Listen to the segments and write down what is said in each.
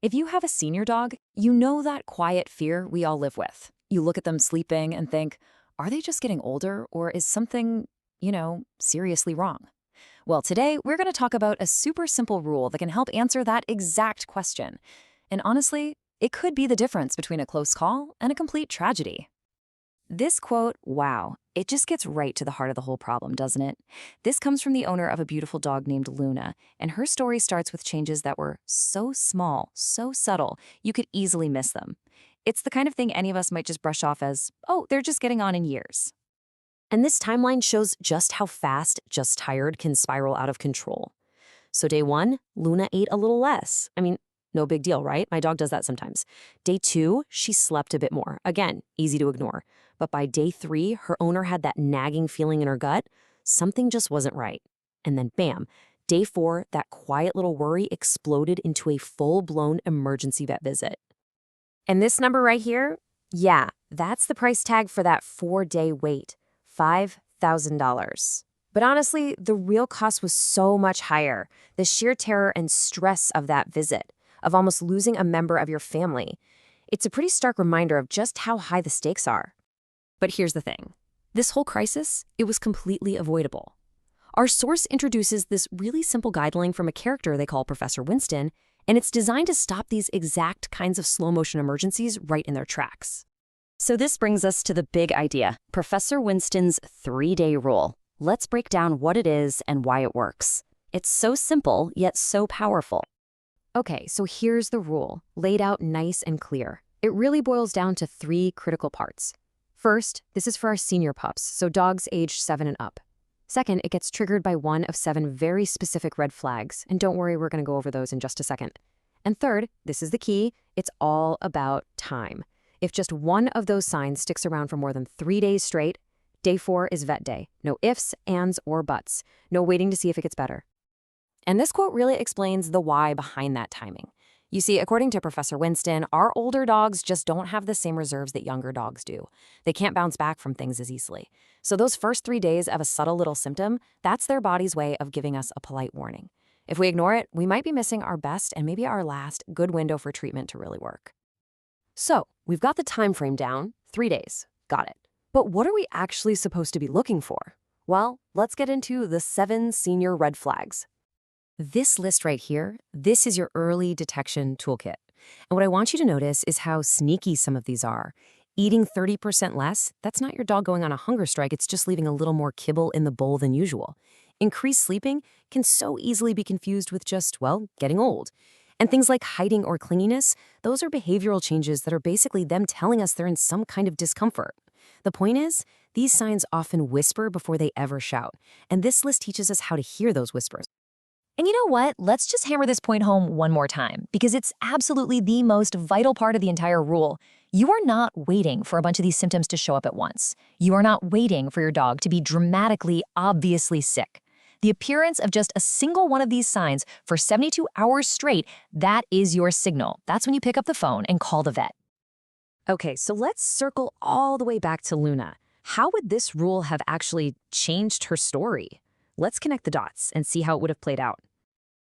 If you have a senior dog, you know that quiet fear we all live with. You look at them sleeping and think, are they just getting older or is something, seriously wrong? Well, today we're going to talk about a super simple rule that can help answer that exact question. And honestly, it could be the difference between a close call and a complete tragedy. This quote, wow, it just gets right to the heart of the whole problem, doesn't it? This comes from the owner of a beautiful dog named Luna, and her story starts with changes that were so small, so subtle, you could easily miss them. It's the kind of thing any of us might just brush off as, oh, they're just getting on in years. And this timeline shows just how fast just tired can spiral out of control. So day 1, Luna ate a little less. No big deal, right? My dog does that sometimes. Day 2, she slept a bit more. Again, easy to ignore. But by day 3, her owner had that nagging feeling in her gut. Something just wasn't right. And then bam, day 4, that quiet little worry exploded into a full-blown emergency vet visit. And this number right here, yeah, that's the price tag for that 4-day wait, $5,000. But honestly, the real cost was so much higher. The sheer terror and stress of that visit, of almost losing a member of your family. It's a pretty stark reminder of just how high the stakes are. But here's the thing. This whole crisis, it was completely avoidable. Our source introduces this really simple guideline from a character they call Professor Winston, and it's designed to stop these exact kinds of slow-motion emergencies right in their tracks. So this brings us to the big idea, Professor Winston's 3-day rule. Let's break down what it is and why it works. It's so simple, yet so powerful. Okay, so here's the rule, laid out nice and clear. It really boils down to 3 critical parts. First, this is for our senior pups, so dogs aged 7 and up. Second, it gets triggered by one of 7 very specific red flags, and don't worry, we're going to go over those in just a second. And third, this is the key, it's all about time. If just one of those signs sticks around for more than 3 days straight, day 4 is vet day. No ifs, ands, or buts. No waiting to see if it gets better. And this quote really explains the why behind that timing. You see, according to Professor Winston, our older dogs just don't have the same reserves that younger dogs do. They can't bounce back from things as easily. So those first 3 days of a subtle little symptom, that's their body's way of giving us a polite warning. If we ignore it, we might be missing our best and maybe our last good window for treatment to really work. So, we've got the time frame down, 3 days. Got it. But what are we actually supposed to be looking for? Well, let's get into the 7 senior red flags. This list right here, this is your early detection toolkit. And what I want you to notice is how sneaky some of these are. Eating 30% less, that's not your dog going on a hunger strike, it's just leaving a little more kibble in the bowl than usual. Increased sleeping can so easily be confused with just, well, getting old. And things like hiding or clinginess, those are behavioral changes that are basically them telling us they're in some kind of discomfort. The point is, these signs often whisper before they ever shout. And this list teaches us how to hear those whispers. And you know what? Let's just hammer this point home one more time, because it's absolutely the most vital part of the entire rule. You are not waiting for a bunch of these symptoms to show up at once. You are not waiting for your dog to be dramatically, obviously sick. The appearance of just a single one of these signs for 72 hours straight, that is your signal. That's when you pick up the phone and call the vet. Okay, so let's circle all the way back to Luna. How would this rule have actually changed her story? Let's connect the dots and see how it would have played out.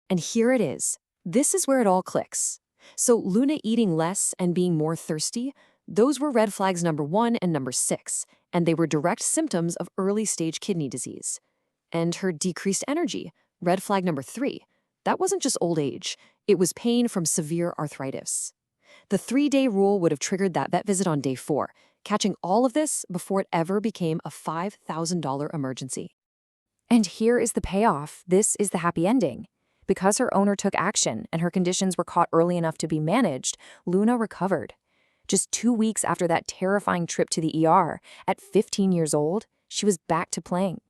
And here it is. This is where it all clicks. So Luna eating less and being more thirsty, those were red flags number 1 and number 6, and they were direct symptoms of early-stage kidney disease. And her decreased energy, red flag number 3, that wasn't just old age, it was pain from severe arthritis. The 3-day rule would have triggered that vet visit on day 4, catching all of this before it ever became a $5,000 emergency. And here is the payoff. This is the happy ending. Because her owner took action and her conditions were caught early enough to be managed, Luna recovered. Just 2 weeks after that terrifying trip to the ER, at 15 years old, she was back to playing.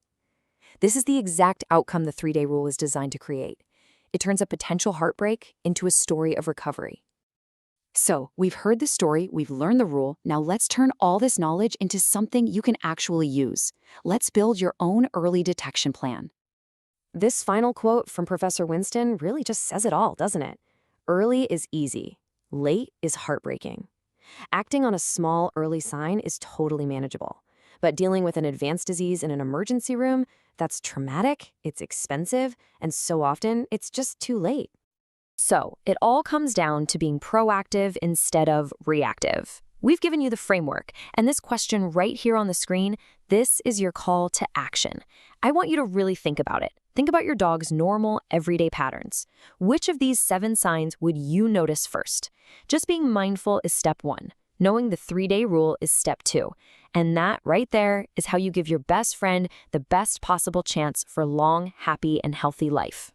This is the exact outcome the 3-day rule is designed to create. It turns a potential heartbreak into a story of recovery. So, we've heard the story, we've learned the rule, now let's turn all this knowledge into something you can actually use. Let's build your own early detection plan. This final quote from Professor Winston really just says it all, doesn't it? Early is easy. Late is heartbreaking. Acting on a small early sign is totally manageable. But dealing with an advanced disease in an emergency room, that's traumatic, it's expensive, and so often it's just too late. So, it all comes down to being proactive instead of reactive. We've given you the framework, and this question right here on the screen, this is your call to action. I want you to really think about it. Think about your dog's normal, everyday patterns. Which of these 7 signs would you notice first? Just being mindful is step 1. Knowing the 3-day rule is step 2. And that right there is how you give your best friend the best possible chance for long, happy, and healthy life.